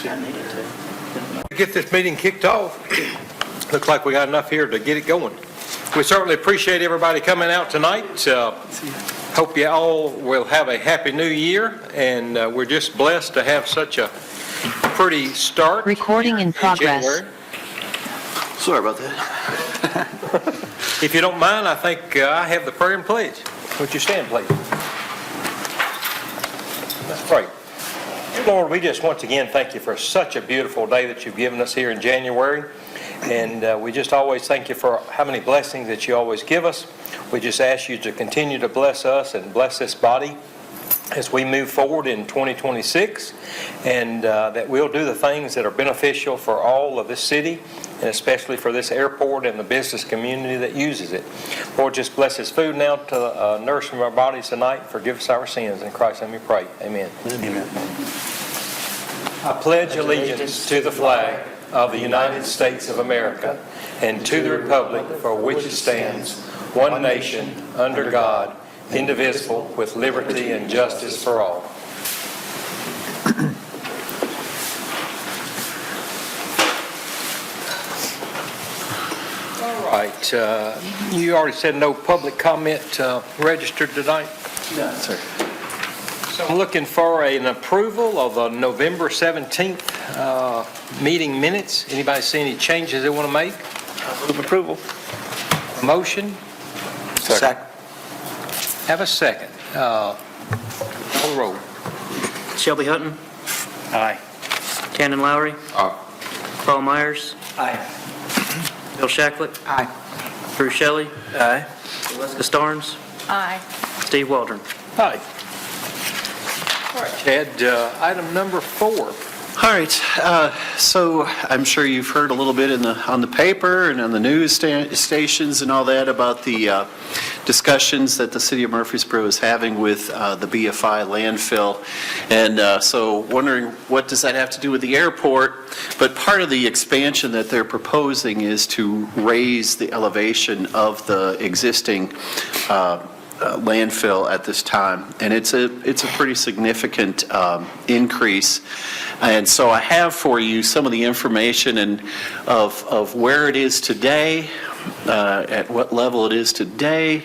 Get this meeting kicked off. Looks like we got enough here to get it going. We certainly appreciate everybody coming out tonight. Hope you all will have a happy new year, and we're just blessed to have such a pretty start. Recording in progress. January. Sorry about that. If you don't mind, I think I have the prayer and pledge. Would you stand, please? Let's pray. Lord, we just once again thank you for such a beautiful day that you've given us here in January. And we just always thank you for how many blessings that you always give us. We just ask you to continue to bless us and bless this body as we move forward in 2026, and that we'll do the things that are beneficial for all of this city, and especially for this airport and the business community that uses it. Lord, just bless this food now to nourish our bodies tonight. Forgive us our sins. In Christ's name we pray. Amen. Amen. I pledge allegiance to the flag of the United States of America and to the republic for which it stands, one nation, under God, indivisible, with liberty and justice for all. All right. You already said no public comment registered tonight? No, sir. So I'm looking for an approval of the November 17th meeting minutes. Anybody see any changes they want to make? Move approval. Motion? Second. Have a second. Call the roll. Shelby Hutton. Aye. Cannon Lowry. Aye. Carl Myers. Aye. Bill Shacklet. Aye. Bruce Shelley. Aye. Jessica Starnes. Aye. Steve Waldron. Aye. All right, Chad, item number 4. All right, so I'm sure you've heard a little bit on the paper and on the news stations and all that about the discussions that the city of Murfreesboro is having with the BFI landfill. And so wondering, what does that have to do with the airport? But part of the expansion that they're proposing is to raise the elevation of the existing landfill at this time, and it's a pretty significant increase. And so I have for you some of the information of where it is today, at what level it is today,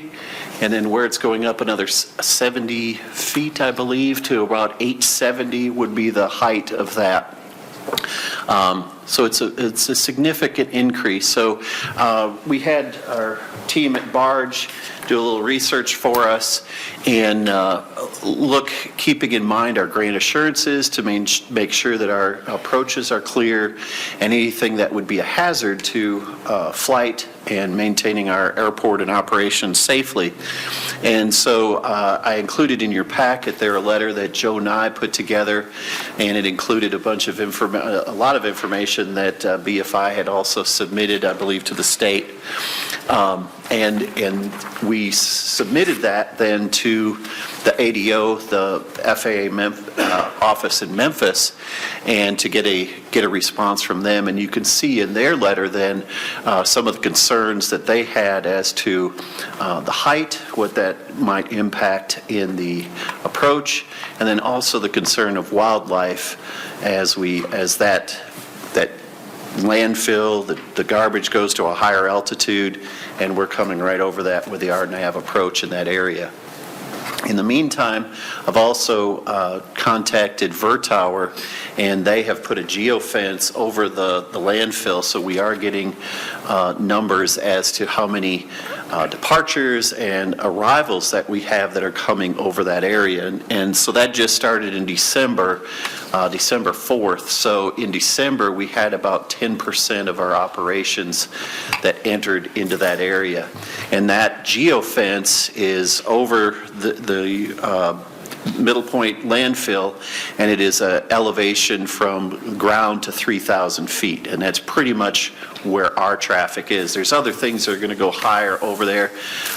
and then where it's going up another 70 feet, I believe, to about 870 would be the height of that. So it's a significant increase. So we had our team at Barge do a little research for us and keeping in mind our grant assurances to make sure that our approaches are clear, and anything that would be a hazard to flight and maintaining our airport and operations safely. And so I included in your packet there a letter that Joe Nye put together, and it included a lot of information that BFI had also submitted, I believe, to the state. And we submitted that then to the ADO, the FAA office in Memphis, and to get a response from them. And you can see in their letter then some of the concerns that they had as to the height, what that might impact in the approach, and then also the concern of wildlife as that landfill, the garbage goes to a higher altitude, and we're coming right over that with the RNAV approach in that area. In the meantime, I've also contacted Vertower, and they have put a geofence over the landfill, so we are getting numbers as to how many departures and arrivals that we have that are coming over that area. And so that just started in December 4th. So in December, we had about 10% of our operations that entered into that area. And that geofence is over the Middle Point landfill, and it is an elevation from ground to 3,000 feet, and that's pretty much where our traffic is. There's other things that are going to go higher over there,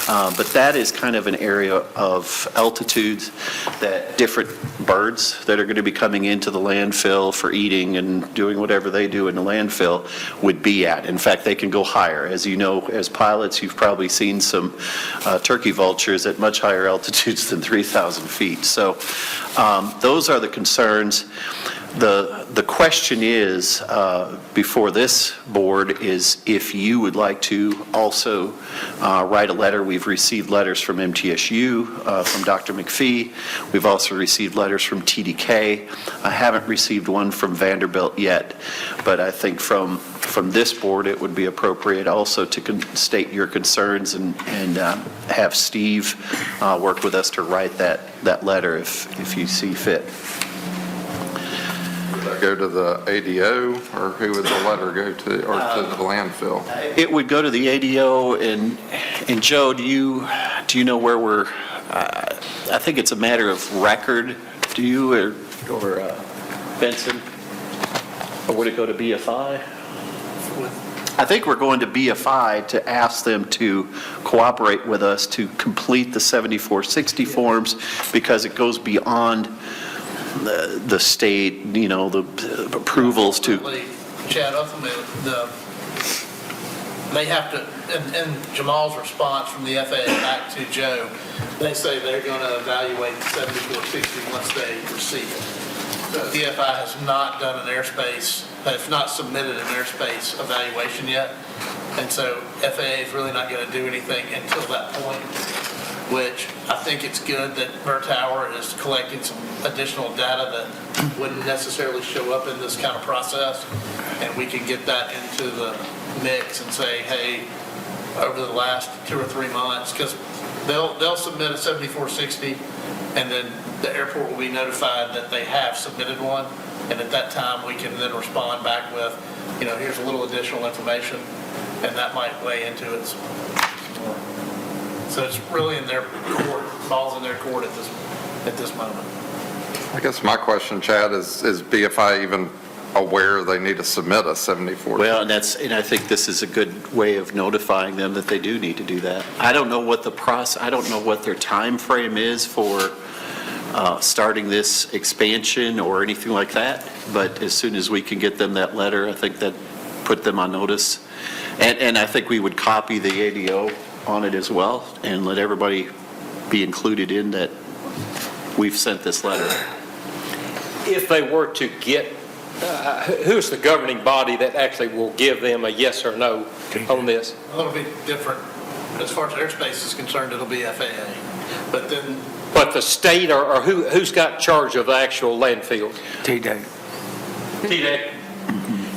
but that is kind of an area of altitudes that different birds that are going to be coming into the landfill for eating and doing whatever they do in the landfill would be at. In fact, they can go higher. As you know, as pilots, you've probably seen some turkey vultures at much higher altitudes than 3,000 feet. So those are the concerns. The question is, before this board, is if you would like to also write a letter. We've received letters from MTSU, from Dr. McPhee. We've also received letters from TDK. I haven't received one from Vanderbilt yet, but I think from this board, it would be appropriate also to state your concerns and have Steve work with us to write that letter if you see fit. Go to the ADO, or who would the letter go to, or to the landfill? It would go to the ADO, and Joe, do you know where we're, I think it's a matter of record, do you, or Benson? Or would it go to BFI? I think we're going to BFI to ask them to cooperate with us to complete the 7460 forms, because it goes beyond the state, the approvals to. Chad, ultimately, they have to, in Jamal's response from the FAA back to Joe, they say they're going to evaluate the 7460 once they receive it. So DFI has not done an airspace, has not submitted an airspace evaluation yet, and so FAA is really not going to do anything until that point, which I think it's good that Vertower is collecting some additional data that wouldn't necessarily show up in this kind of process, and we can get that into the mix and say, hey, over the last 2 or 3 months, because they'll submit a 7460, and then the airport will be notified that they have submitted one, and at that time, we can then respond back with, here's a little additional information, and that might weigh into it some more. So it's really in their court, balls in their court at this moment. I guess my question, Chad, is BFI even aware they need to submit a 74? Well, and I think this is a good way of notifying them that they do need to do that. I don't know what I don't know what their time frame is for starting this expansion or anything like that, but as soon as we can get them that letter, I think that put them on notice. And I think we would copy the ADO on it as well and let everybody be included in that we've sent this letter. If they were to get, who's the governing body that actually will give them a yes or no on this? A little bit different. As far as airspace is concerned, it'll be FAA. But then, But the state, or who's got charge of the actual landfill? TDEC. TDEC.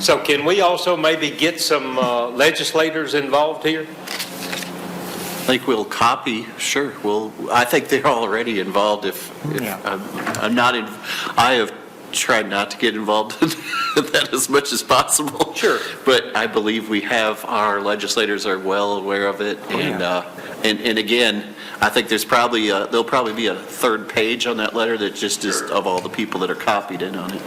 So can we also maybe get some legislators involved here? I think we'll copy, sure. I think they're already involved. I'm not in, I have tried not to get involved in that as much as possible. Sure. But I believe we have, our legislators are well aware of it. And again, I think there's there'll probably be a third page on that letter that just is of all the people that are copied in on it.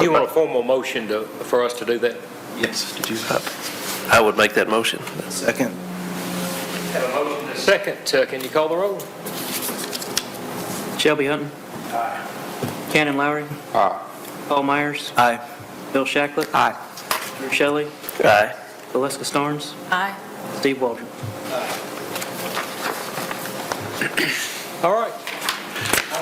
You want a formal motion for us to do that? Yes. Did you? I would make that motion. Second. Have a motion and a second. Can you call the roll? Shelby Hunting. Aye. Cannon Lowry. Aye. Paul Myers. Aye. Bill Shacklet. Aye. Drew Shelley. Aye. Valeska Starnes. Aye. Steve Waldron. All right.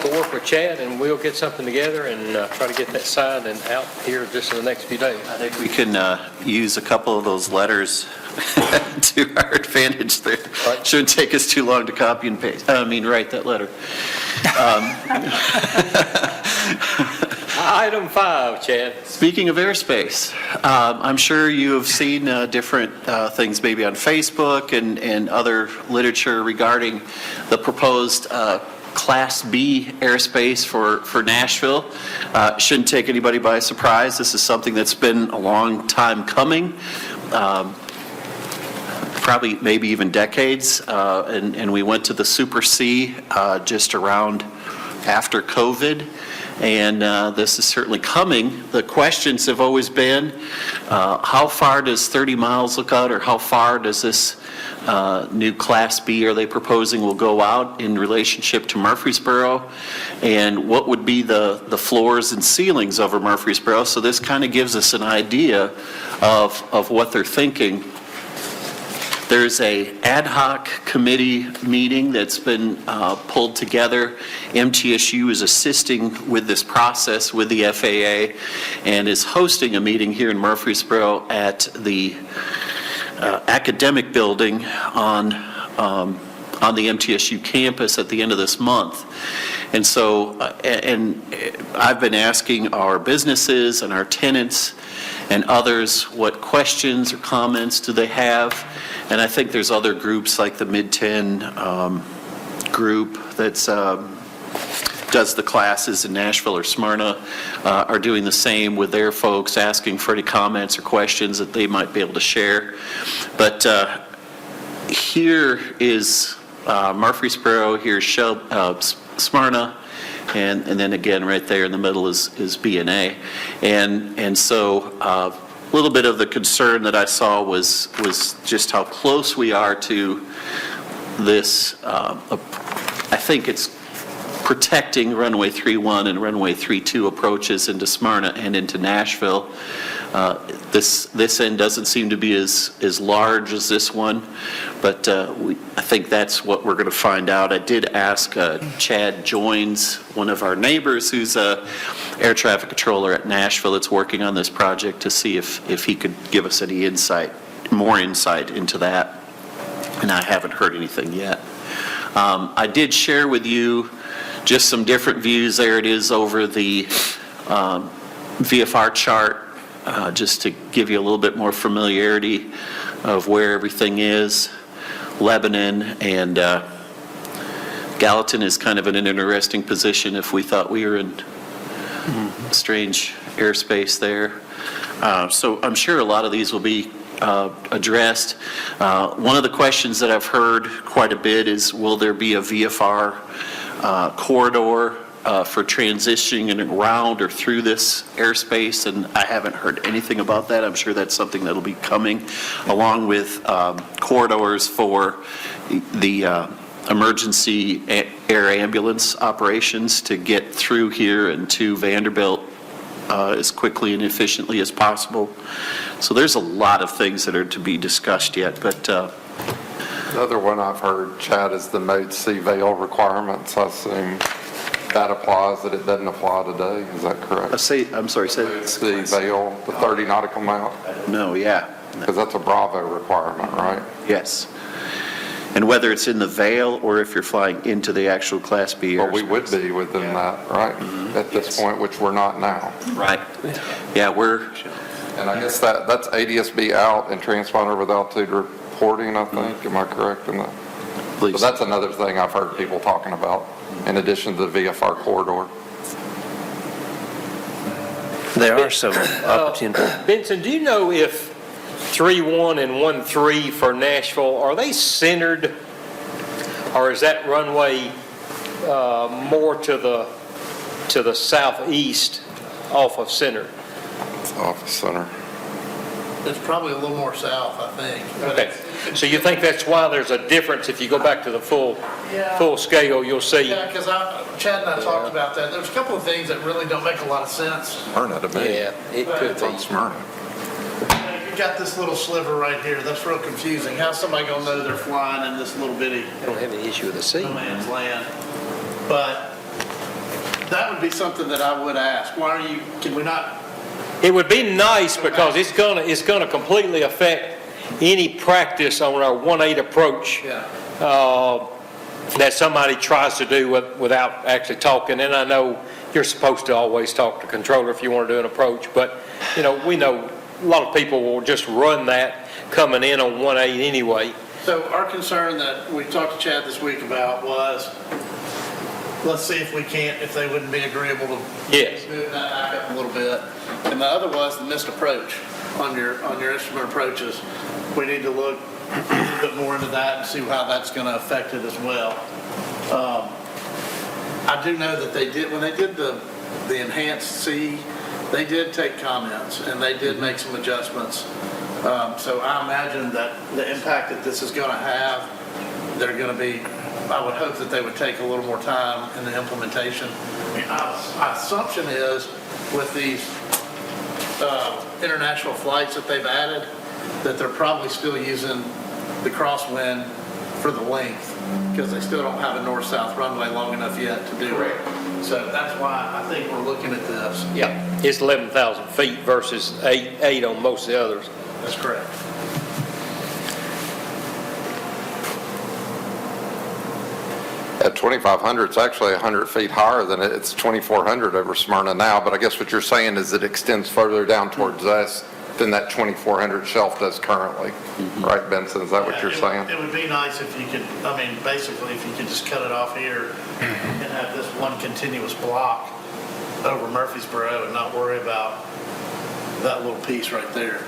We'll work with Chad, and we'll get something together and try to get that signed and out here just in the next few days. I think we can use a couple of those letters to our advantage there. Right. Shouldn't take us too long to copy and paste, write that letter. Item 5, Chad. Speaking of airspace, I'm sure you have seen different things maybe on Facebook and other literature regarding the proposed Class B airspace for Nashville. Shouldn't take anybody by surprise. This is something that's been a long time coming, probably maybe even decades, and we went to the Super C just around after COVID, and this is certainly coming. The questions have always been, how far does 30 miles look out, or how far does this new Class B are they proposing will go out in relationship to Murfreesboro, and what would be the floors and ceilings over Murfreesboro? So this kind of gives us an idea of what they're thinking. There's a ad hoc committee meeting that's been pulled together. MTSU is assisting with this process with the FAA and is hosting a meeting here in Murfreesboro at the academic building on the MTSU campus at the end of this month. And so, and I've been asking our businesses and our tenants and others what questions or comments do they have. And I think there's other groups like the Mid-10 group that's does the classes in Nashville or Smyrna are doing the same with their folks, asking for any comments or questions that they might be able to share. But here is Murfreesboro, here's Smyrna, and then again right there in the middle is B&A. And so a little bit of the concern that I saw was just how close we are to this. I think it's protecting runway 31 and runway 32 approaches into Smyrna and into Nashville. This end doesn't seem to be as large as this one, but I think that's what we're going to find out. I did ask Chad Joins, one of our neighbors who's a air traffic controller at Nashville that's working on this project, to see if he could give us any more insight into that, and I haven't heard anything yet. I did share with you just some different views. There it is over the VFR chart, just to give you a little bit more familiarity of where everything is. Lebanon and Gallatin is kind of in an interesting position if we thought we were in strange airspace there. So I'm sure a lot of these will be addressed. One of the questions that I've heard quite a bit is, will there be a VFR corridor for transitioning and around or through this airspace? And I haven't heard anything about that. I'm sure that's something that'll be coming, along with corridors for the emergency air ambulance operations to get through here and to Vanderbilt as quickly and efficiently as possible. So there's a lot of things that are to be discussed yet, but The other one I've heard, Chad, is the Mode C veil requirements. I assume that applies, that it doesn't apply today. Is that correct? I'm sorry, say Mode C veil, the 30 nautical mile, no, yeah. because that's a Bravo requirement, right? Yes. And whether it's in the veil or if you're flying into the actual Class B airspace. But we would be within that, right? At this point, which we're not now. Right. Yeah, we're, And I guess that's ADS-B out and transponder with altitude reporting, I think. Am I correct in that? So please. that's another thing I've heard people talking about, in addition to the VFR corridor. There are some opportunities. Benson, do you know if 3-1 and 1-3 for Nashville, are they centered, or is that runway more to the southeast off of center? Office center. It's probably a little more south, I think. But Okay, so you think that's why there's a difference? If you go back to the full scale, you'll see. Yeah, because Chad and I talked about that. There's a couple of things that really don't make a lot of sense. Smyrna to me. Yeah, it could It's on be. Smyrna. You got this little sliver right here. That's real confusing. How's somebody gonna know they're flying in this little bitty I don't have any issue with the sea. no man's land? But that would be something that I would ask. Can we not? It would be nice because it's gonna completely affect any practice on our 1-8 approach Yeah. that somebody tries to do without actually talking. And I know you're supposed to always talk to controller if you want to do an approach, but we know a lot of people will just run that coming in on 1-8 anyway. So our concern that we talked to Chad this week about was, let's see if they wouldn't be agreeable to Yes. move that back up a little bit. And the other was the missed approach on your instrument approaches. We need to look a little bit more into that and see how that's going to affect it as well. I do know that they did, when they did the enhanced C, they did take comments and they did make some adjustments. So I imagine that the impact that this is going to have, they're going to be, I would hope that they would take a little more time in the implementation. My assumption is with these international flights that they've added, that they're probably still using the crosswind for the length, because they still don't have a north-south runway long enough yet to do it. So that's why I think we're looking at this. Yeah, it's 11,000 feet versus eight on most of the others. That's correct. At 2,500, it's actually 100 feet higher than it's 2,400 over Smyrna now, but I guess what you're saying is it extends further down towards us than that 2,400 shelf does currently. Right, Benson, is that what you're saying? It would be nice if you could, I mean, basically, if you could just cut it off here and have this one continuous block over Murfreesboro and not worry about that little piece right there.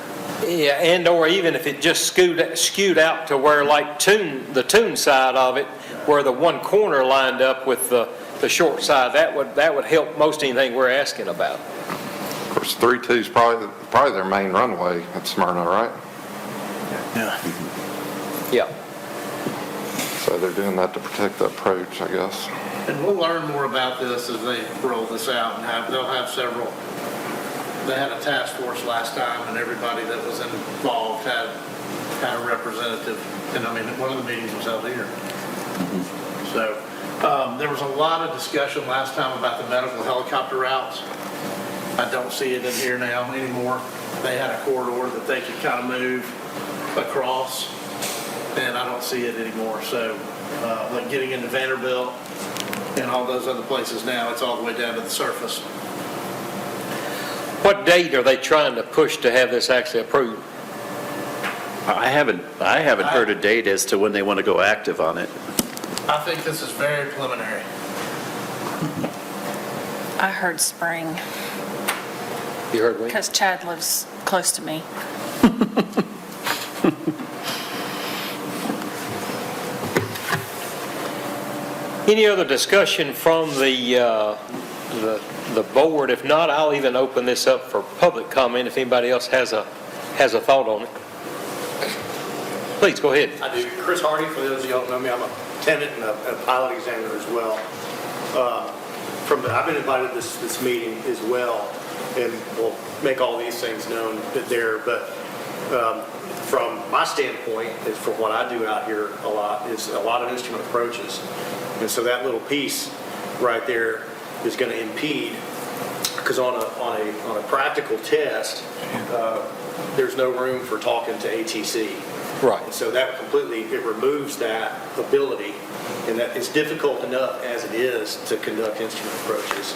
Yeah, and or even if it just skewed out to where like the Tune side of it, where the one corner lined up with the short side, that would help most anything we're asking about. Of course, 32 is probably their main runway at Smyrna, right? Yeah. So they're doing that to protect the approach, I guess. And we'll learn more about this as they roll this out and they'll have several. They had a task force last time and everybody that was involved had a representative. And I mean, one of the meetings was held here. So there was a lot of discussion last time about the medical helicopter routes. I don't see it in here now anymore. They had a corridor that they could kind of move across, and I don't see it anymore. So like getting into Vanderbilt and all those other places now, it's all the way down to the surface. What date are they trying to push to have this actually approved? I haven't heard a date as to when they want to go active on it. I think this is very preliminary. I heard spring, You heard me? because Chad lives close to me. Any other discussion from the board? If not, I'll even open this up for public comment if anybody else has a thought on it. Please, go ahead. I do. Chris Hardy, for those of you who don't know me, I'm a tenant and a pilot examiner as well. I've been invited to this meeting as well, and we'll make all these things known there. But from my standpoint, is from what I do out here a lot, is a lot of instrument approaches. And so that little piece right there is going to impede, because on a practical test, there's no room for talking to ATC. Right. And so that it removes that ability, and that it's difficult enough as it is to conduct instrument approaches.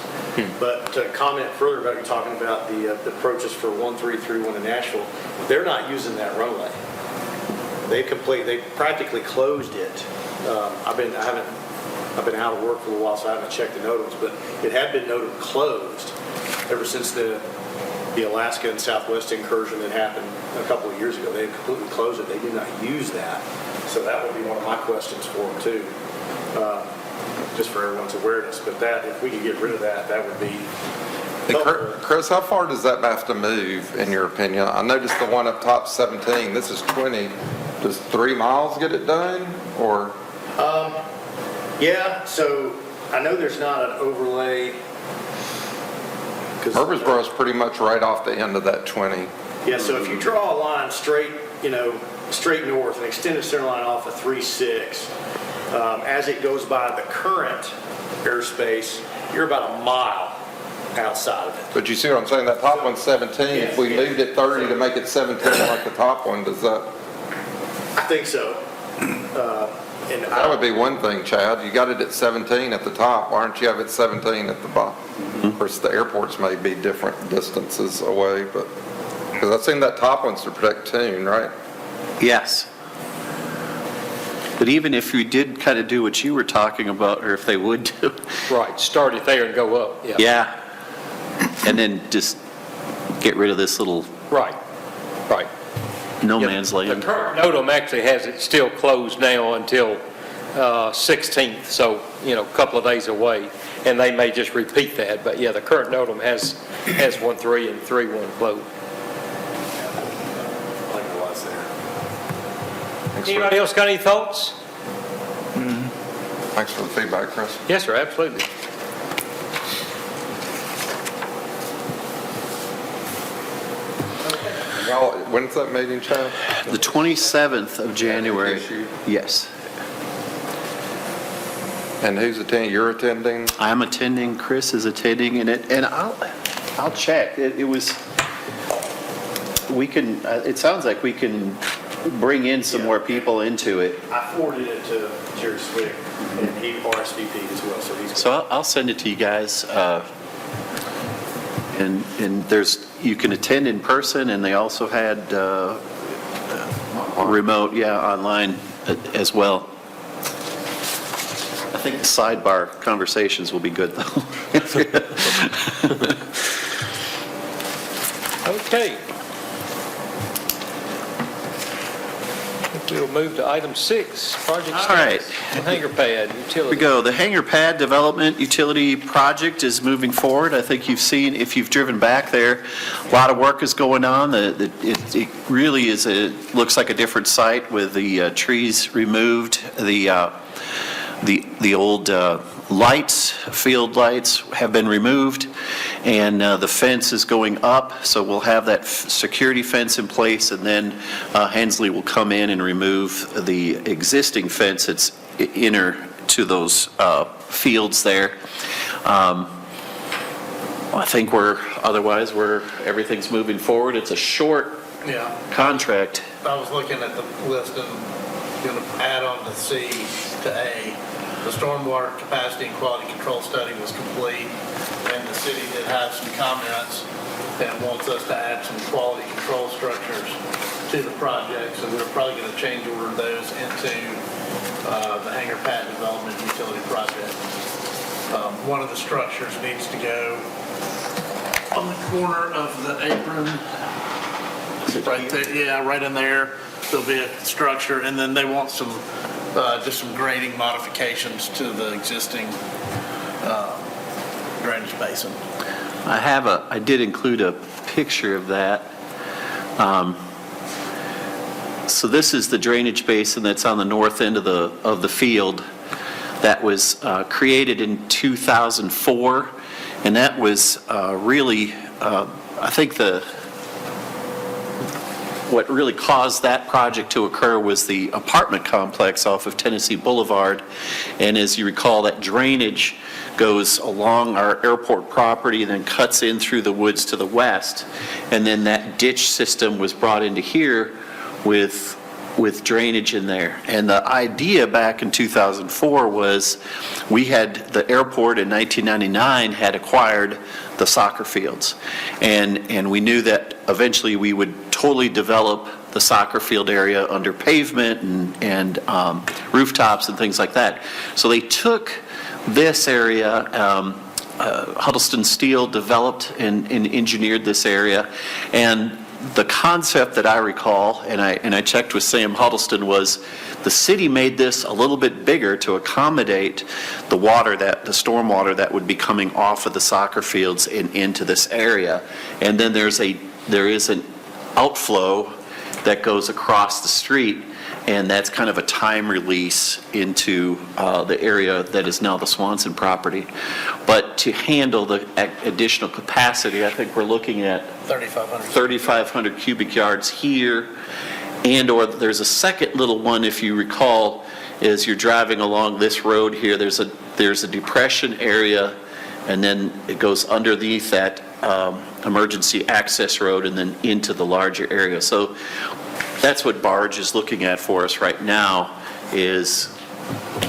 But to comment further about, you're talking about the approaches for 1331 in Nashville, they're not using that runway. They practically closed it. I've been out of work for a while, so I haven't checked the notables, but it had been noted closed ever since the Alaska and Southwest incursion that happened a couple of years ago. They completely closed it. They do not use that. So that would be one of my questions for them too, just for everyone's awareness. But that, if we could get rid of that, that would be Hey, helpful. Chris, how far does that have to move, in your opinion? I noticed the one up top, 17, this is 20. Does 3 miles get it done, or? Yeah, so I know there's not an overlay. Murfreesboro's pretty much right off the end of that 20. Yeah, so if you draw a line straight north and extend the center line off of 3.6, as it goes by the current airspace, you're about a mile outside of it. But you see what I'm saying? That top one's 17. If we Yes. moved it 30 to make it 17 like the top one, does that? I think so. And That would be one thing, Chad. You got it at 17 at the top. Why don't you have it 17 at the bottom? Of course, the airports may be different distances away, but, because I've seen that top one's to protect Tune, right? Yes. But even if we did kind of do what you were talking about, or if they would do, Right, start it there and go up. Yeah. yeah, and then just get rid of this little Right, right. no Yeah, man's The land. current NOTAM actually has it still closed now until 16th, so, a couple of days away, and they may just repeat that, but yeah, the current NOTAM has 1.3 and 3.1 closed. like it was there. Anybody else got any thoughts? Thanks for the feedback, Chris. Yes, sir, absolutely. when's that meeting, Chad? The 27th of January. Issue. Yes. And who's attending? You're attending? I'm attending, Chris is attending, and I'll check. It was, we can, it sounds like we can bring in some more people into it. I forwarded it to Jerry Swick, and he RSVP'd as well, so he's. So I'll send it to you guys. And there's, you can attend in person, and they also had remote, online as well. I think the sidebar conversations will be good, though. Okay. I think we'll move to item 6, project All right. status and hangar pad Here utility. we go. The hangar pad development utility project is moving forward. I think you've seen, if you've driven back there, a lot of work is going on. It really is looks like a different site with the trees removed. The old lights, field lights have been removed, and the fence is going up, so we'll have that security fence in place, and then Hensley will come in and remove the existing fence that's inner to those fields there. I think everything's moving forward. It's a short Yeah, contract. I was looking at the list and going to add on to C to A. The stormwater capacity and quality control study was complete, and the city did have some comments and wants us to add some quality control structures to the project, so we're probably going to change order those into the hangar pad development utility project. One of the structures needs to go on the corner of the apron. Right there, yeah, right in there, there'll be a structure, and then they want some, just some grading modifications to the existing drainage basin. I did include a picture of that. So this is the drainage basin that's on the north end of the field that was created in 2004, and that was really, I think what really caused that project to occur was the apartment complex off of Tennessee Boulevard. And as you recall, that drainage goes along our airport property and then cuts in through the woods to the west. And then that ditch system was brought into here with drainage in there. And the idea back in 2004 was the airport in 1999 had acquired the soccer fields. And we knew that eventually we would totally develop the soccer field area under pavement and rooftops and things like that. So they took this area, Huddleston Steel developed and engineered this area, and the concept that I recall, and I checked with Sam Huddleston, was the city made this a little bit bigger to accommodate the stormwater that would be coming off of the soccer fields and into this area. And then there is an outflow that goes across the street, and that's kind of a time release into the area that is now the Swanson property. But to handle the additional capacity, I think we're looking at 3,500 cubic yards here, or there's a second little one, if you recall, as you're driving along this road here, there's a depression area, and then it goes underneath that emergency access road and then into the larger area. So that's what Barge is looking at for us right now, is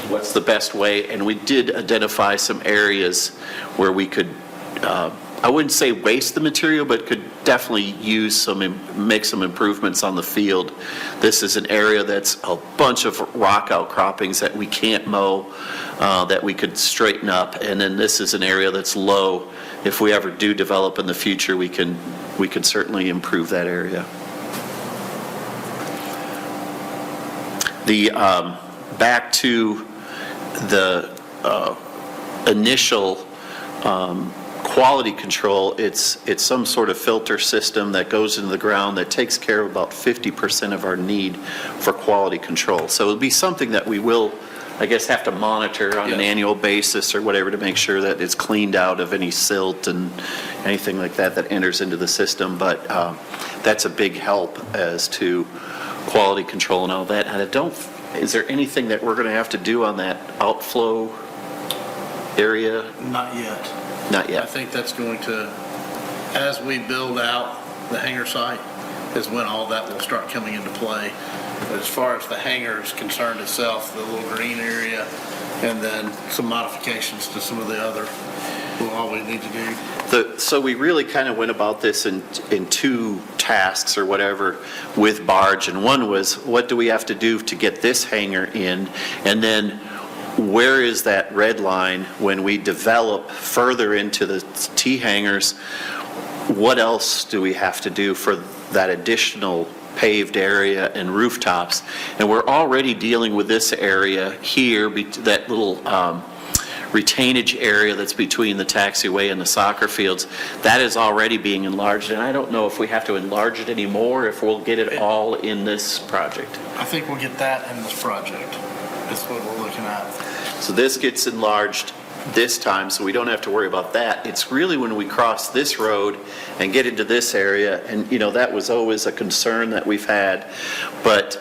what's the best way. And we did identify some areas where we could, I wouldn't say waste the material, but could definitely make some improvements on the field. This is an area that's a bunch of rock outcroppings that we can't mow, that we could straighten up. And then this is an area that's low. If we ever do develop in the future, we can certainly improve that area. Back to the initial quality control, it's some sort of filter system that goes into the ground that takes care of about 50% of our need for quality control. So it'll be something that we will I guess, have to monitor on an Yes. annual basis or whatever to make sure that it's cleaned out of any silt and anything like that that enters into the system. But that's a big help as to quality control and all that. And is there anything that we're going to have to do on that outflow area? Not yet. Not I yet. think that's going to, as we build out the hangar site, is when all that will start coming into play. But as far as the hangar is concerned itself, the little green area, and then some modifications to some of the other, will always need to do. So we really kind of went about this in two tasks or whatever with Barge. And one was, what do we have to do to get this hangar in? And then where is that red line when we develop further into the T hangars? What else do we have to do for that additional paved area and rooftops? And we're already dealing with this area here, that little retainage area that's between the taxiway and the soccer fields. That is already being enlarged, and I don't know if we have to enlarge it anymore, if we'll get it all in this project. I think we'll get that in this project. That's what we're looking at. So this gets enlarged this time, so we don't have to worry about that. It's really when we cross this road and get into this area, and that was always a concern that we've had. But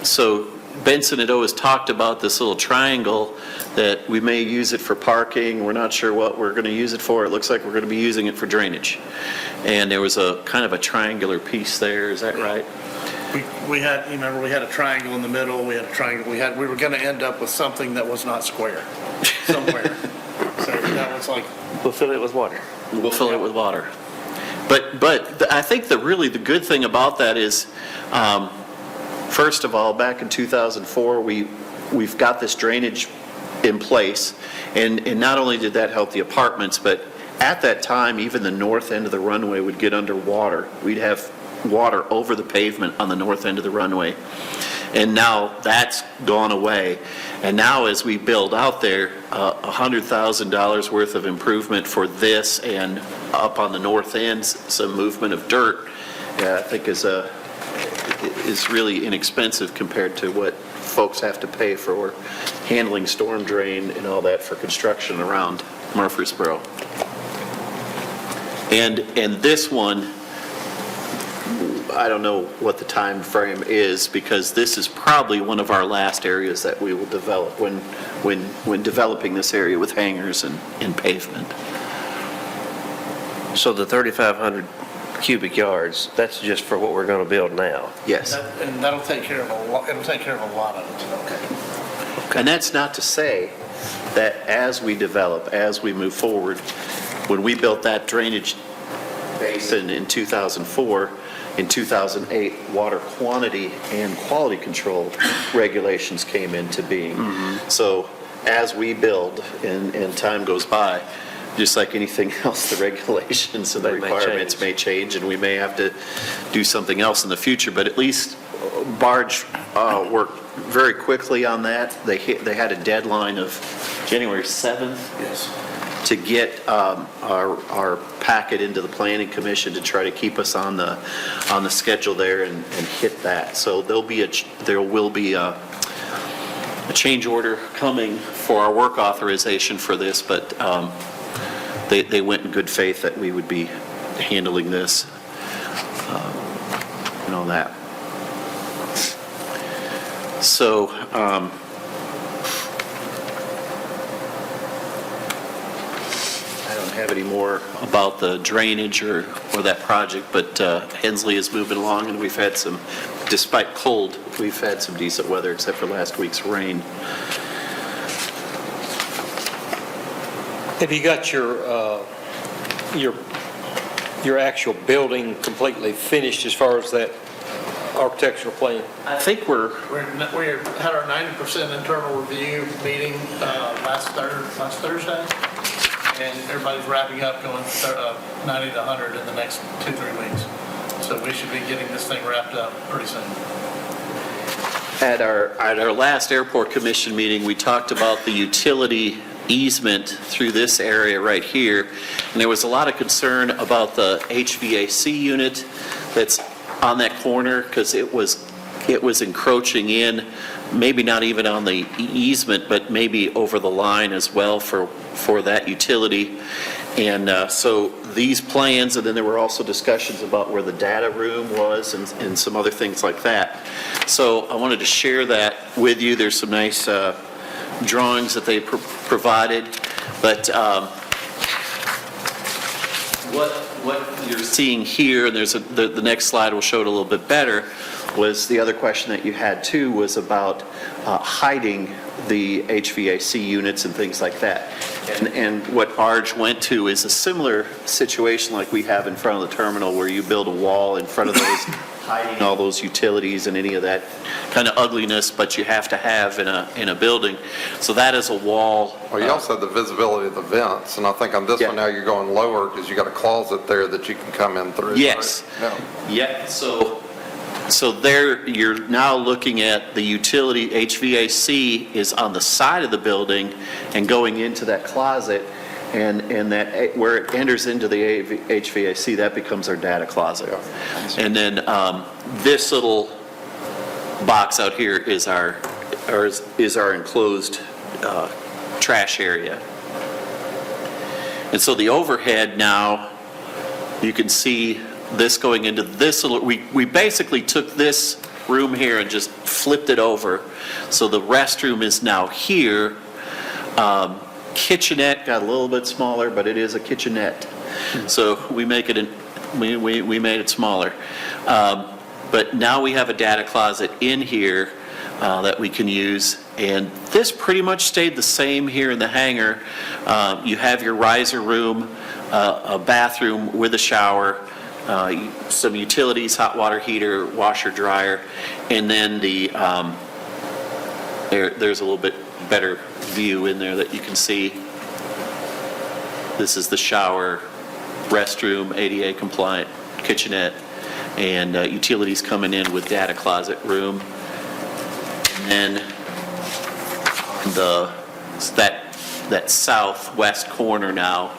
so Benson had always talked about this little triangle that we may use it for parking. We're not sure what we're going to use it for. It looks like we're going to be using it for drainage. And there was a kind of a triangular piece there. Is that right? We had, you remember, we had a triangle in the middle, we had a triangle, we were gonna end up with something that was not square, somewhere. So that was like, We'll fill it with water. We'll fill it with water. But I think the good thing about that is, first of all, back in 2004, we've got this drainage in place, and not only did that help the apartments, but at that time, even the north end of the runway would get underwater. We'd have water over the pavement on the north end of the runway. And now that's gone away. And now as we build out there, $100,000 worth of improvement for this, and up on the north end, some movement of dirt, I think is really inexpensive compared to what folks have to pay for handling storm drain and all that for construction around Murfreesboro. And this one, I don't know what the time frame is, because this is probably one of our last areas that we will develop when developing this area with hangars and pavement. So the 3,500 cubic yards, that's just for what we're going to build now. Yes. and that'll take care of it'll take care of a lot of it. Okay. And that's not to say that as we develop, as we move forward, when we built that drainage basin in 2004, in 2008, water quantity and quality control regulations came into being. So as we build and time goes by, just like anything else, the regulations and the They may requirements change. may change, and we may have to do something else in the future. But at least Barge worked very quickly on that. They had a deadline of January 7th Yes. to get our packet into the planning commission to try to keep us on the schedule there and hit that. So there will be a change order coming for our work authorization for this, but they went in good faith that we would be handling this and all that. So I don't have any more about the drainage or that project, but Hensley is moving along, and we've had some, despite cold, we've had some decent weather except for last week's rain. Have you got your actual building completely finished as far as that architectural plan? I think We had our 90% internal review meeting last Thursday, and everybody's wrapping up, going 90 to 100 in the next 2-3 weeks. So we should be getting this thing wrapped up pretty soon. At our last airport commission meeting, we talked about the utility easement through this area right here, and there was a lot of concern about the HVAC unit that's on that corner, because it was encroaching in maybe not even on the easement, but maybe over the line as well for that utility. And so these plans, and then there were also discussions about where the data room was and some other things like that. So I wanted to share that with you. There's some nice drawings that they provided, but what you're seeing here, and there's the next slide will show it a little bit better, was the other question that you had too, was about hiding the HVAC units and things like that. And what Arj went to is a similar situation like we have in front of the terminal, where you build a wall in front of those, hiding all those utilities and any of that kind of ugliness, but you have to have in a building. So that is a wall. Well, you also have the visibility of the vents, and I think on this Yeah. one now you're going lower because you got a closet there that you can come in through. Yes. right? Yeah, so there, you're now looking at the utility, HVAC is on the side of the building and going into that closet, and that, where it enters into the HVAC, that becomes our data closet. And then this little box out here is our enclosed trash area. And so the overhead now, you can see this going into this little, we basically took this room here and just flipped it over. So the restroom is now here. Kitchenette got a little bit smaller, but it is a kitchenette. So we make it, we made it smaller. But now we have a data closet in here that we can use. And this pretty much stayed the same here in the hangar. You have your riser room, a bathroom with a shower, some utilities, hot water heater, washer, dryer, and then there's a little bit better view in there that you can see. This is the shower, restroom, ADA compliant, kitchenette, and utilities coming in with data closet room. And then that southwest corner now,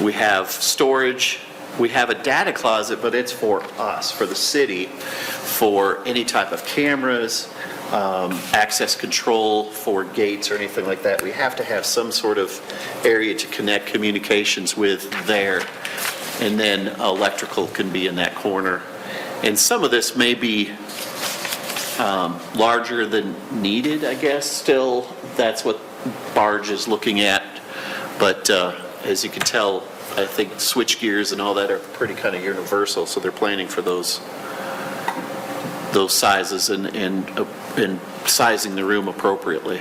we have storage. We have a data closet, but it's for us, for the city, for any type of cameras, access control for gates or anything like that. We have to have some sort of area to connect communications with there. And then electrical can be in that corner. And some of this may be larger than needed, I guess. Still, that's what Barge is looking at. But as you can tell, I think switch gears and all that are pretty kind of universal, so they're planning for those sizes and sizing the room appropriately.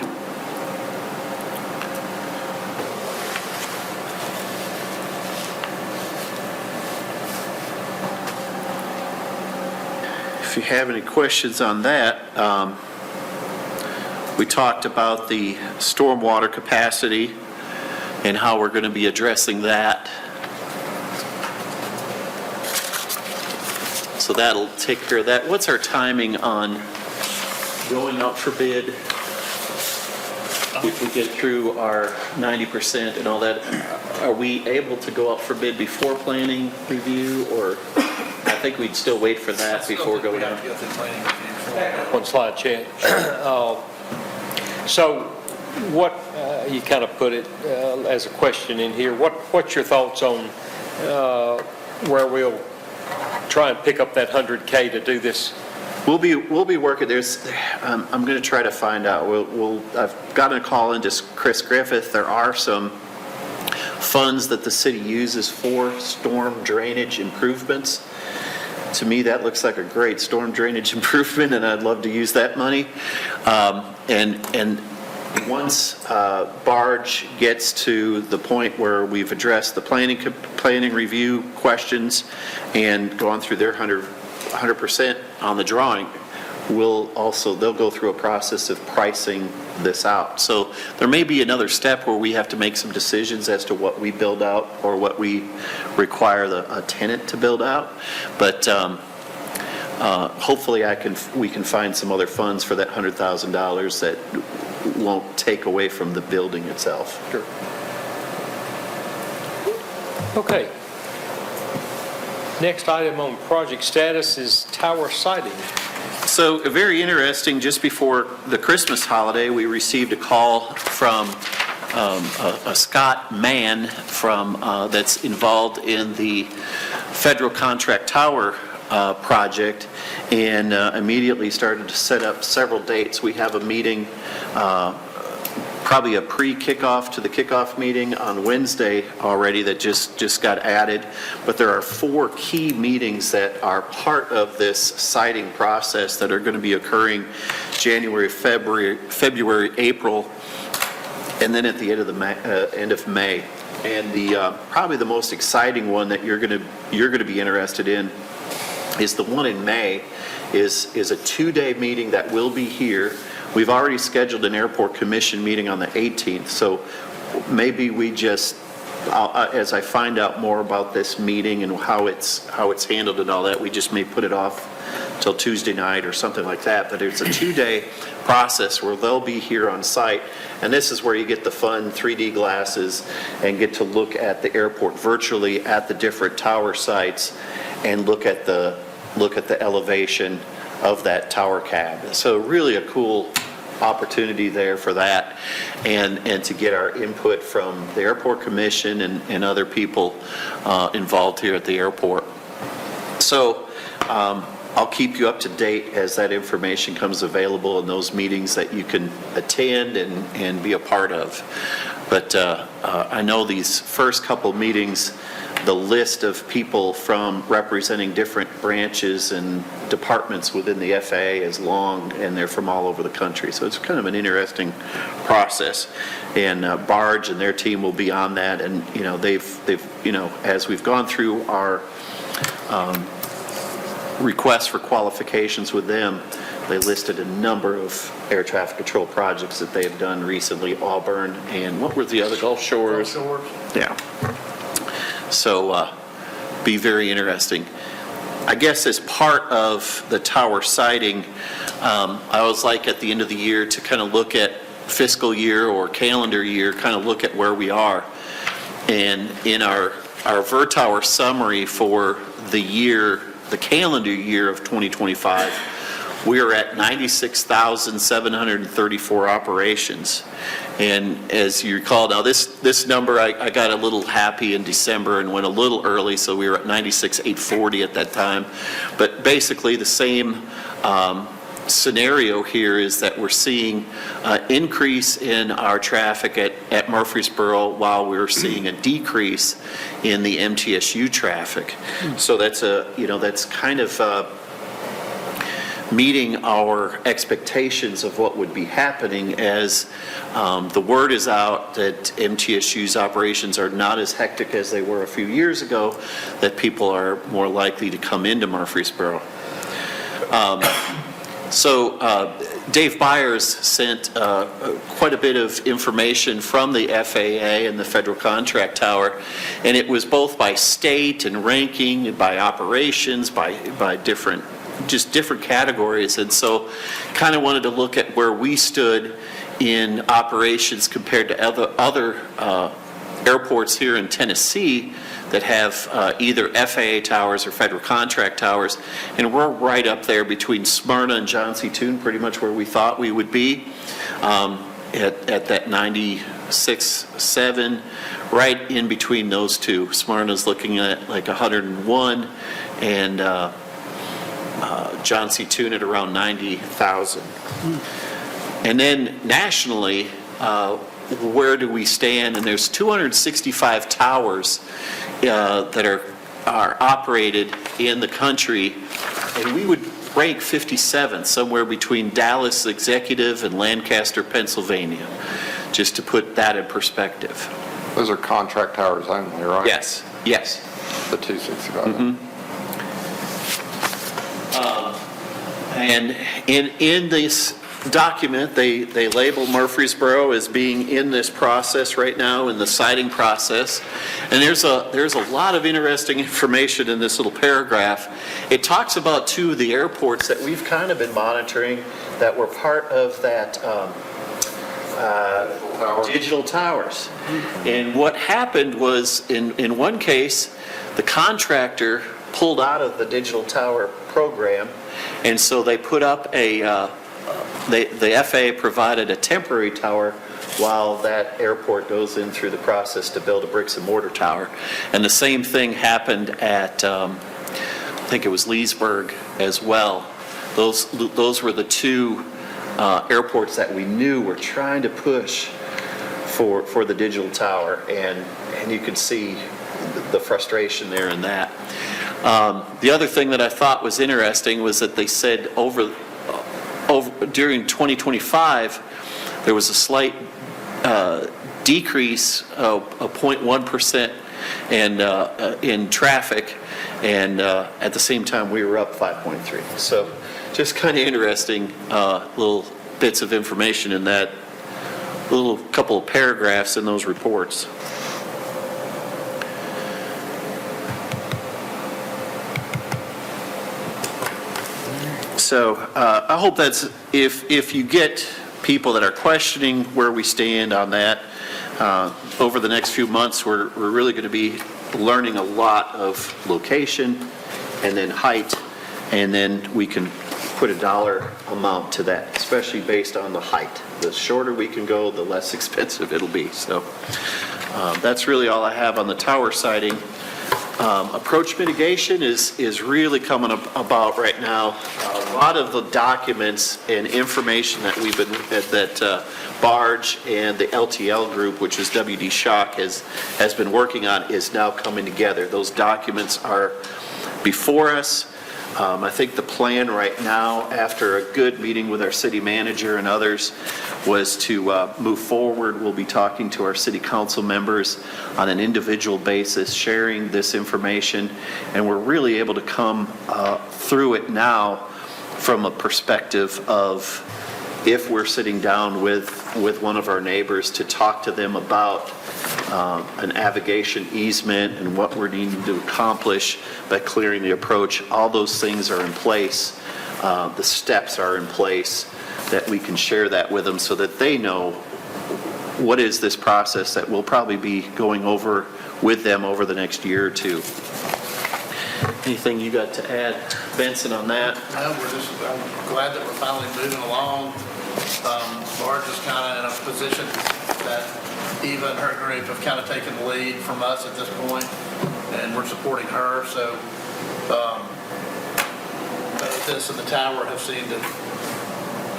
If you have any questions on that, we talked about the stormwater capacity and how we're going to be addressing that. So that'll take care of that. What's our timing on going out for bid? If we get through our 90% and all that, are we able to go out for bid before planning review, or I think we'd still wait for that before going out? We have to go through planning review. One slide, Chad. So what, you kind of put it as a question in here, what's your thoughts on where we'll try and pick up that 100K to do this? We'll be working. I'm going to try to find out. I've gotten a call into Chris Griffith. There are some funds that the city uses for storm drainage improvements. To me, that looks like a great storm drainage improvement, and I'd love to use that money. And once Barge gets to the point where we've addressed the planning review questions and gone through their 100% on the drawing, they'll go through a process of pricing this out. So there may be another step where we have to make some decisions as to what we build out or what we require a tenant to build out. But hopefully we can find some other funds for that $100,000 that won't take away from the building itself. Sure. Okay. Next item on project status is tower siding. So very interesting, just before the Christmas holiday, we received a call from a Scott Mann from, that's involved in the Federal Contract Tower project, and immediately started to set up several dates. We have a meeting, probably a pre-kickoff to the kickoff meeting on Wednesday already that just got added. But there are 4 key meetings that are part of this siting process that are going to be occurring January, February, April, and then at the end of May. And the probably the most exciting one that you're going to be interested in is the one in May. Is a 2-day meeting that will be here. We've already scheduled an airport commission meeting on the 18th, so maybe we just, as I find out more about this meeting and how it's handled and all that, we just may put it off till Tuesday night or something like that. But it's a 2-day process where they'll be here on site, and this is where you get the fun 3D glasses and get to look at the airport virtually at the different tower sites and look at the elevation of that tower cab. So really a cool opportunity there for that, and to get our input from the Airport Commission and other people involved here at the airport. So I'll keep you up to date as that information comes available in those meetings that you can attend and be a part of. But I know these first couple meetings, the list of people from representing different branches and departments within the FAA is long, and they're from all over the country. So it's kind of an interesting process. And Barge and their team will be on that. And, you know, they've you know, as we've gone through our requests for qualifications with them, they listed a number of air traffic control projects that they have done recently, Auburn, and what were the other, Gulf Shores? Yeah. So be very interesting. I guess as part of the tower siting, I always like at the end of the year to kind of look at fiscal year or calendar year, kind of look at where we are. And in our VERTOWER summary for the year, the calendar year of 2025, we are at 96,734 operations. And as you recall, now this number, I got a little happy in December and went a little early, so we were at 96,840 at that time. But basically the same scenario here is that we're seeing an increase in our traffic at Murfreesboro while we're seeing a decrease in the MTSU traffic. So that's that's kind of meeting our expectations of what would be happening as the word is out that MTSU's operations are not as hectic as they were a few years ago, that people are more likely to come into Murfreesboro. So Dave Byers sent quite a bit of information from the FAA and the Federal Contract Tower, and it was both by state and ranking and by operations, by different categories. And so kind of wanted to look at where we stood in operations compared to other airports here in Tennessee that have either FAA towers or Federal Contract Towers. And we're right up there between Smyrna and John C. Toon, pretty much where we thought we would be, at that 96.7, right in between those two. Smyrna's looking at like 101, and John C. Toon at around 90,000. And then nationally, where do we stand? And there's 265 towers that are operated in the country, and we would rank 57th, somewhere between Dallas Executive and Lancaster, Pennsylvania, just to put that in perspective. Those are contract towers only, right? Yes. The 265. Mm-hmm. And in this document, they label Murfreesboro as being in this process right now, in the siting process. And there's a lot of interesting information in this little paragraph. It talks about two of the airports that we've kind of been monitoring that were part of that digital towers. And what happened was, in one case, the contractor pulled out of the digital tower program And so they put up the FAA provided a temporary tower while that airport goes in through the process to build a bricks and mortar tower. And the same thing happened at, I think it was Leesburg as well. Those were the two airports that we knew were trying to push for the digital tower, and you could see the frustration there in that. The other thing that I thought was interesting was that they said during 2025, there was a slight decrease of 0.1% in traffic, and at the same time, we were up 5.3. So just kind of interesting little bits of information in that little couple of paragraphs in those reports. So I hope that's, if you get people that are questioning where we stand on that, over the next few months, we're really going to be learning a lot of location and then height, and then we can put a dollar amount to that, especially based on the height. The shorter we can go, the less expensive it'll be. So that's really all I have on the tower siting. Approach mitigation is really coming about right now. A lot of the documents and information that we've been, that Barge and the LTL group, which is WD Shock, has been working on, is now coming together. Those documents are before us. I think the plan right now, after a good meeting with our city manager and others, was to move forward. We'll be talking to our city council members on an individual basis, sharing this information, and we're really able to come through it now from a perspective of, if we're sitting down with one of our neighbors to talk to them about an navigation easement and what we're needing to accomplish by clearing the approach, all those things are in place. The steps are in place that we can share that with them so that they know what is this process that we'll probably be going over with them over the next year or two. Anything you got to add, Benson, on that? No, I'm glad that we're finally moving along. Barge is kind of in a position that Eva and her group have kind of taken the lead from us at this point, and we're supporting her. So this and the tower have seemed to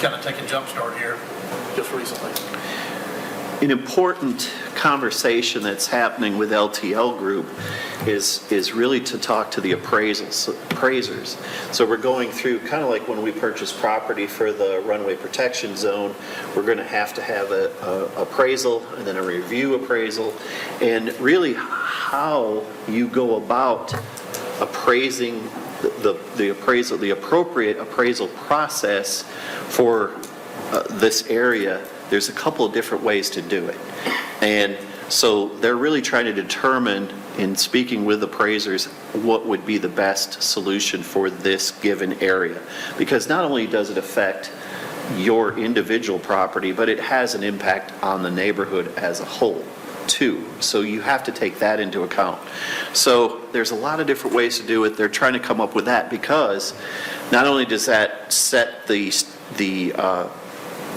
kind of take a jump start here just recently. An important conversation that's happening with LTL Group is really to talk to the appraisers. So we're going through, kind of like when we purchase property for the runway protection zone, we're going to have a appraisal and then a review appraisal, and really how you go about appraising the appropriate appraisal process for this area. There's a couple of different ways to do it. And so they're really trying to determine, in speaking with appraisers, what would be the best solution for this given area. Because not only does it affect your individual property, but it has an impact on the neighborhood as a whole, too. So you have to take that into account. So there's a lot of different ways to do it. They're trying to come up with that, because not only does that set the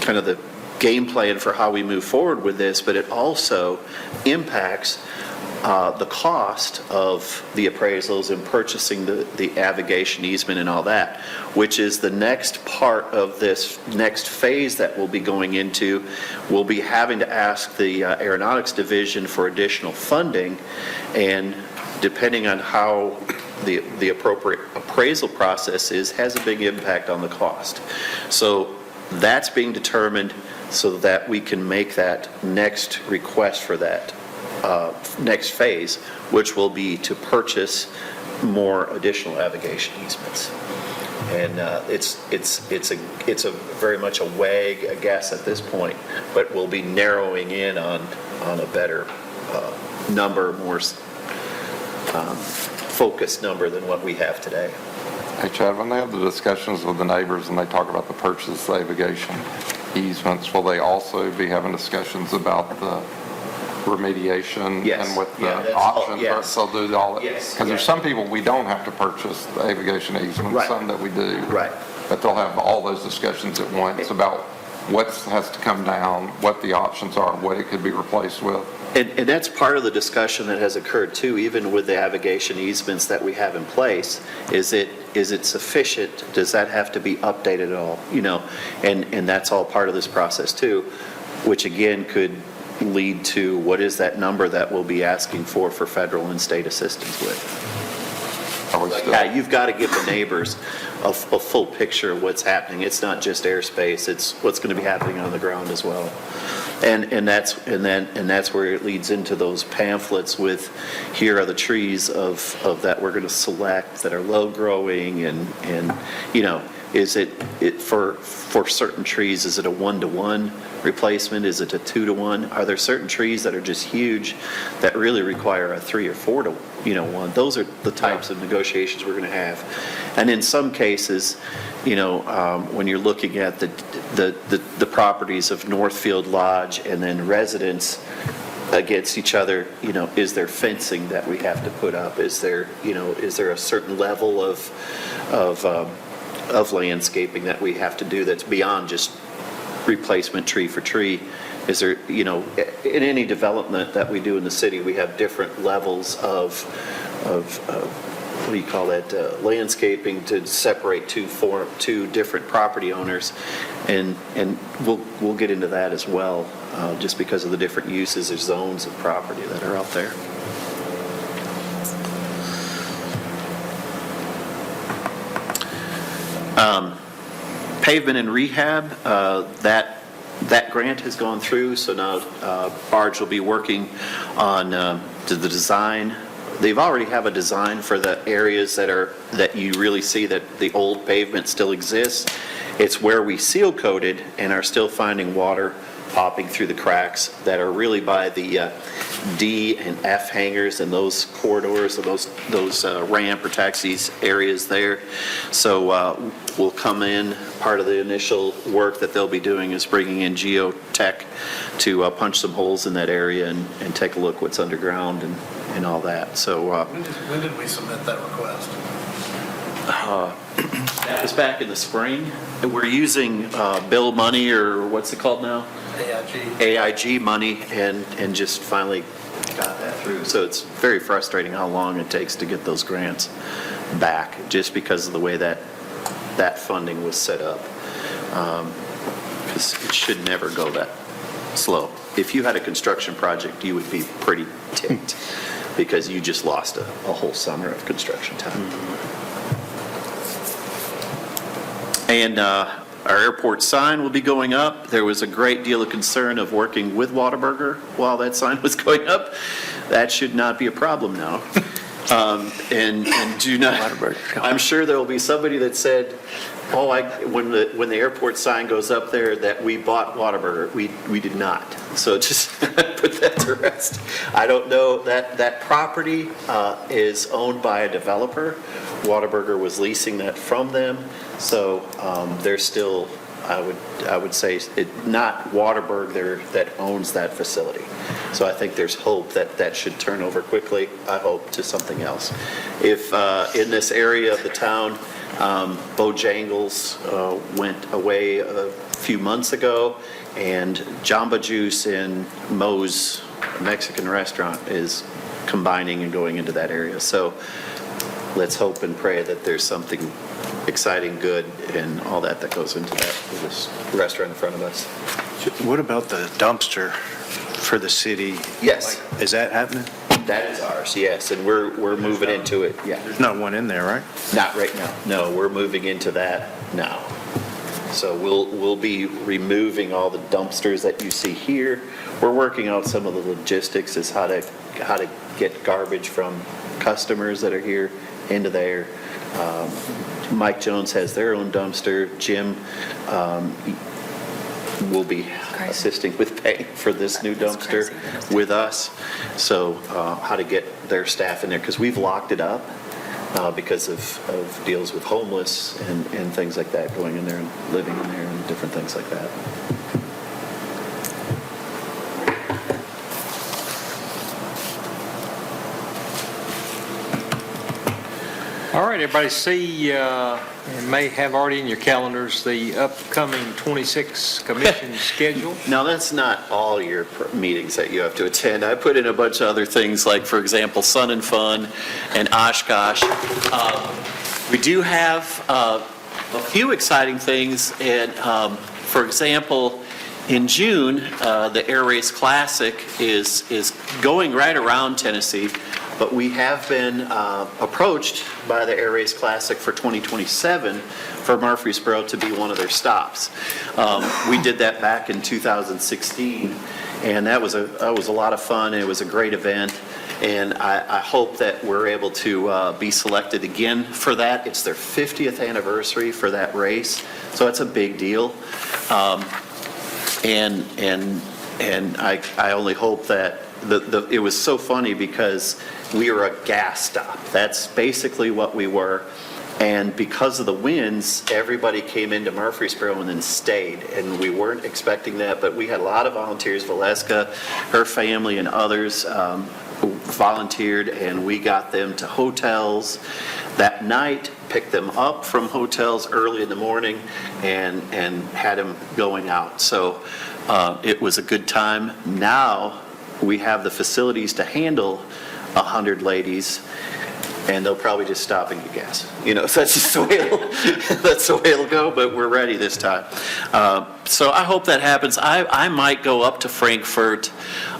kind of the game plan for how we move forward with this, but it also impacts the cost of the appraisals and purchasing the navigation easement and all that, which is the next part of this next phase that we'll be going into. We'll be having to ask the Aeronautics Division for additional funding, and depending on how the appropriate appraisal process is, has a big impact on the cost. So that's being determined so that we can make that next request for that next phase, which will be to purchase more additional navigation easements. And it's a very much a wag, I guess, at this point, but we'll be narrowing in on a better number, more focused number than what we have today. Hey, Chad, when they have the discussions with the neighbors and they talk about the purchase navigation easements, will they also be having discussions about the remediation Yes. and with Yeah, the that's all- auction, yes. they'll do all that. Yes, Because there's yeah. some people, we don't have to purchase the aviation easement, Right. some that we do. Right. But they'll have all those discussions at once about what has to come down, what the options are, what it could be replaced with. And that's part of the discussion that has occurred too, even with the navigation easements that we have in place. Is it sufficient? Does that have to be updated at all? You know, and that's all part of this process too, which again could lead to what is that number that we'll be asking for federal and state assistance with? Are we still- Yeah, you've got to give the neighbors a full picture of what's happening. It's not just airspace, it's what's going to be happening on the ground as well. And that's where it leads into those pamphlets with, here are the trees of that we're going to select that are low growing and you know, is it for certain trees, is it a 1-to-1 replacement? Is it a 2-to-1? Are there certain trees that are just huge that really require a 3 or 4-to-1? Those are the types of negotiations we're going to have. And in some cases, you know, when you're looking at the properties of Northfield Lodge and then residents against each other, you know, is there fencing that we have to put up? Is there a certain level of landscaping that we have to do that's beyond just replacement tree for tree? Is there, you know, in any development that we do in the city, we have different levels of what do you call that, landscaping to separate two different property owners. And we'll get into that as well, just because of the different uses or zones of property that are out there. Pavement and rehab, that grant has gone through, so now Barge will be working on the design. They've already have a design for the areas that you really see that the old pavement still exists. It's where we seal coated and are still finding water popping through the cracks that are really by the D and F hangers and those corridors and those ramp or taxis areas there. So we'll come in, part of the initial work that they'll be doing is bringing in geotech to punch some holes in that area and take a look what's underground and all that. So When did we submit that request? that was back in the spring. We're using bill money, or what's it called now? AIG? AIG money, and just finally got that through. So it's very frustrating how long it takes to get those grants back, just because of the way that funding was set up. Because it should never go that slow. If you had a construction project, you would be pretty ticked, because you just lost a whole summer of construction time. And our airport sign will be going up. There was a great deal of concern of working with Whataburger while that sign was going up. That should not be a problem now. And do not, I'm sure there will be somebody that said, when the airport sign goes up there, that we bought Whataburger. We did not. So just put that to rest. I don't know, that property is owned by a developer. Whataburger was leasing that from them. So they're still, I would say, not Whataburger that owns that facility. So I think there's hope that should turn over quickly, I hope, to something else. If in this area of the town, Bojangles went away a few months ago, and Jamba Juice and Moe's Mexican restaurant is combining and going into that area. So let's hope and pray that there's something exciting, good, and all that goes into that, with this restaurant in front of us. What about the dumpster for the city? Yes. Is that happening? That is ours, yes, and we're moving into it, yeah. There's not one in there, right? Not right now. No, we're moving into that now. So we'll be removing all the dumpsters that you see here. We're working out some of the logistics as how to get garbage from customers that are here into there. Mike Jones has their own dumpster. Jim will be Crazy. assisting with paying for this new That's dumpster crazy. with us. So how to get their staff in there, because we've locked it up because of deals with homeless and things like that, going in there and living in there and different things like that. All right, everybody see, you may have already in your calendars, the upcoming 26 commission schedule. Now, that's not all your meetings that you have to attend. I put in a bunch of other things, like, for example, Sun and Fun and Oshkosh. We do have a few exciting things, and for example, in June, the Air Race Classic is going right around Tennessee, but we have been approached by the Air Race Classic for 2027 for Murfreesboro to be one of their stops. We did that back in 2016, and that was a lot of fun. It was a great event, and I hope that we're able to be selected again for that. It's their 50th anniversary for that race, so it's a big deal. And I only hope that it was so funny because we were a gas stop. That's basically what we were. And because of the winds, everybody came into Murfreesboro and then stayed. And we weren't expecting that, but we had a lot of volunteers. Valeska, her family, and others who volunteered, and we got them to hotels that night, picked them up from hotels early in the morning, and had them going out. So it was a good time. Now we have the facilities to handle 100 ladies, and they'll probably just stop and get gas. So that's just the way it'll go, but we're ready this time. So I hope that happens. I might go up to Frankfurt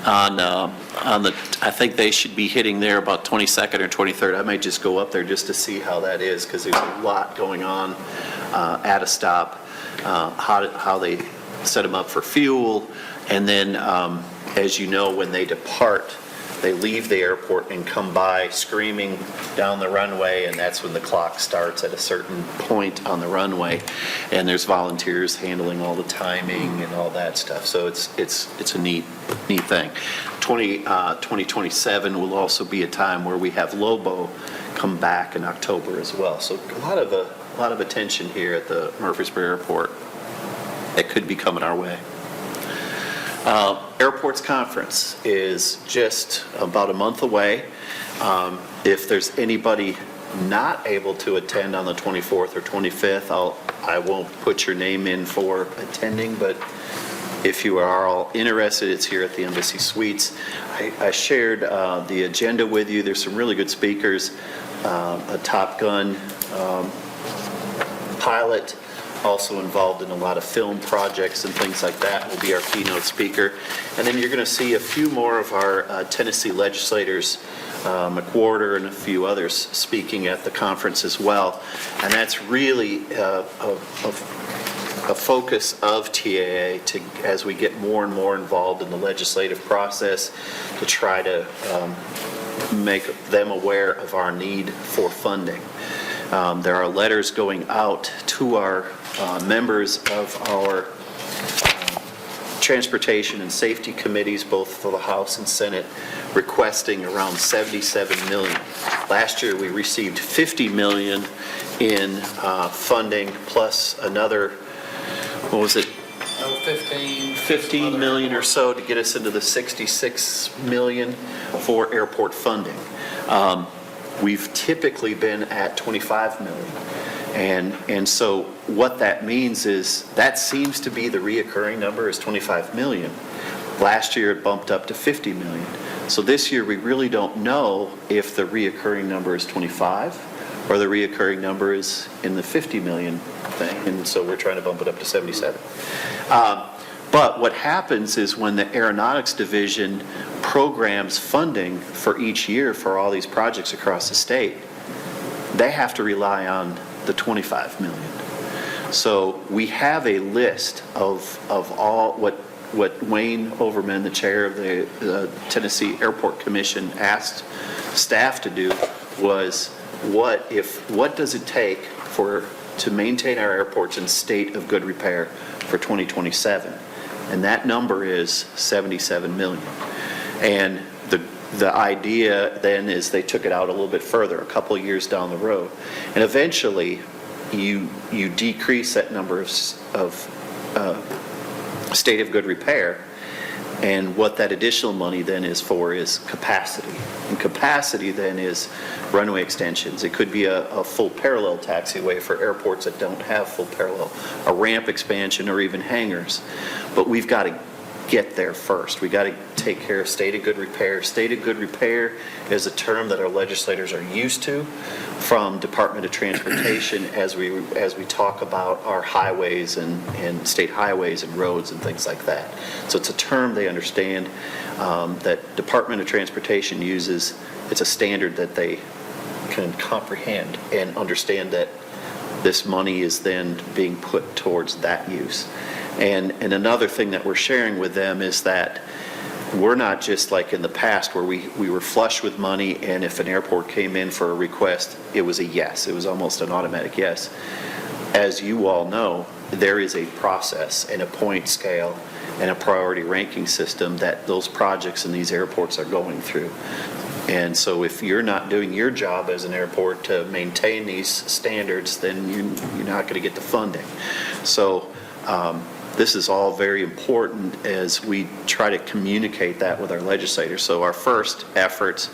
on the, I think they should be hitting there about 22nd or 23rd. I might just go up there just to see how that is, because there's a lot going on at a stop, how they set them up for fuel, and then, as you know, when they depart, they leave the airport and come by screaming down the runway, and that's when the clock starts at a certain point on the runway, and there's volunteers handling all the timing and all that stuff. So it's a neat thing. 2027 will also be a time where we have Lobo come back in October as well. So a lot of attention here at the Murfreesboro Airport that could be coming our way. Airports Conference is just about a month away. If there's anybody not able to attend on the 24th or 25th, I won't put your name in for attending, but if you are all interested, it's here at the Embassy Suites. I shared the agenda with you. There's some really good speakers. A Top Gun pilot, also involved in a lot of film projects and things like that, will be our keynote speaker. And then you're going to see a few more of our Tennessee legislators, McWhorter and a few others, speaking at the conference as well. And that's really a focus of TAA as we get more and more involved in the legislative process, to try to make them aware of our need for funding. There are letters going out to our members of our transportation and safety committees, both for the House and Senate, requesting around $77 million. Last year, we received $50 million in funding, plus another, what was it? 15 million or so to get us into the 66 million for airport funding. We've typically been at 25 million. And so what that means is that seems to be the reoccurring number, is 25 million. Last year it bumped up to 50 million. So this year we really don't know if the reoccurring number is 25 or the reoccurring number is in the 50 million thing. And so we're trying to bump it up to 77. But what happens is when the Aeronautics Division programs funding for each year for all these projects across the state, they have to rely on the 25 million. So we have a list of all what Wayne Overman, the chair of the Tennessee Airport Commission, asked staff to do was, what does it take to maintain our airports in state of good repair for 2027? And that number is 77 million. And the idea then is they took it out a little bit further, a couple of years down the road. And eventually, you decrease that number of state of good repair, And what that additional money then is for is capacity. And capacity then is runway extensions. It could be a full parallel taxiway for airports that don't have full parallel, a ramp expansion, or even hangars. But we've got to get there first. We got to take care of state of good repair. State of good repair is a term that our legislators are used to from Department of Transportation as we talk about our highways and state highways and roads and things like that. So it's a term they understand, that Department of Transportation uses. It's a standard that they can comprehend and understand that this money is then being put towards that use. And another thing that we're sharing with them is that we're not just like in the past where we were flush with money, and if an airport came in for a request, it was a yes. It was almost an automatic yes. As you all know, there is a process and a point scale and a priority ranking system that those projects in these airports are going through. And so if you're not doing your job as an airport to maintain these standards, then you're not going to get the funding. So this is all very important as we try to communicate that with our legislators. So our first efforts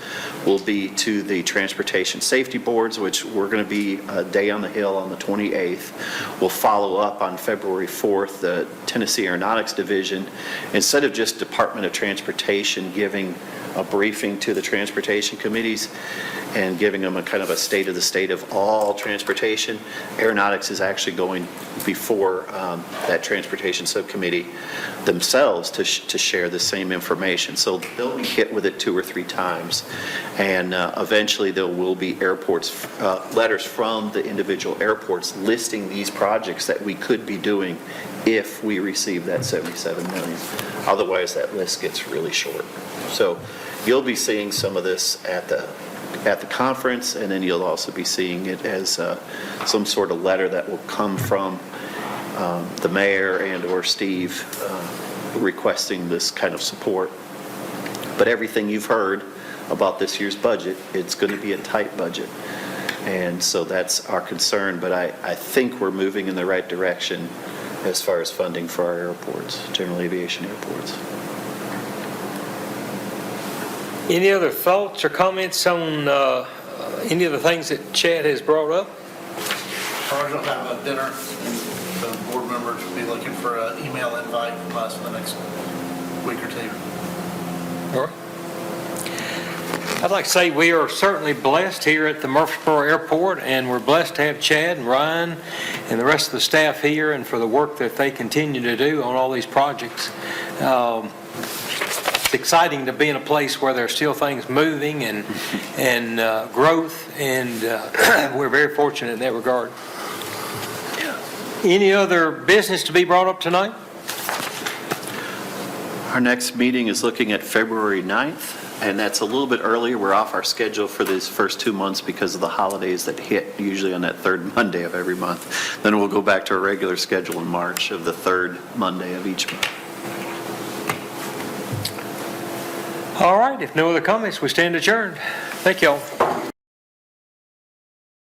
will be to the transportation safety boards, which we're going to be a day on the Hill on the 28th. We'll follow up on February 4th, the Tennessee Aeronautics Division. Instead of just Department of Transportation giving a briefing to the transportation committees and giving them a kind of a state of the state of all transportation, Aeronautics is actually going before that transportation subcommittee themselves to share the same information. So they'll be hit with it 2 or 3 times, and eventually there will be airports, letters from the individual airports listing these projects that we could be doing if we receive that $77 million. Otherwise, that list gets really short. So you'll be seeing some of this at the conference, and then you'll also be seeing it as some sort of letter that will come from the mayor and or Steve requesting this kind of support. But everything you've heard about this year's budget, it's going to be a tight budget. And so that's our concern, but I think we're moving in the right direction as far as funding for our airports, general aviation airports. Any other thoughts or comments on any of the things that Chad has brought up? We're going to have a dinner, and the board members will be looking for an email invite from us in the next week or 2. All right. I'd like to say we are certainly blessed here at the Murfreesboro Airport, and we're blessed to have Chad and Ryan and the rest of the staff here and for the work that they continue to do on all these projects. It's exciting to be in a place where there's still things moving and growth, and we're very fortunate in that regard. Any other business to be brought up tonight? Our next meeting is looking at February 9th. And that's a little bit earlier. We're off our schedule for these first 2 months because of the holidays that hit usually on that third Monday of every month. Then we'll go back to our regular schedule in March of the third Monday of each month. All right, if no other comments, we stand adjourned. Thank you all.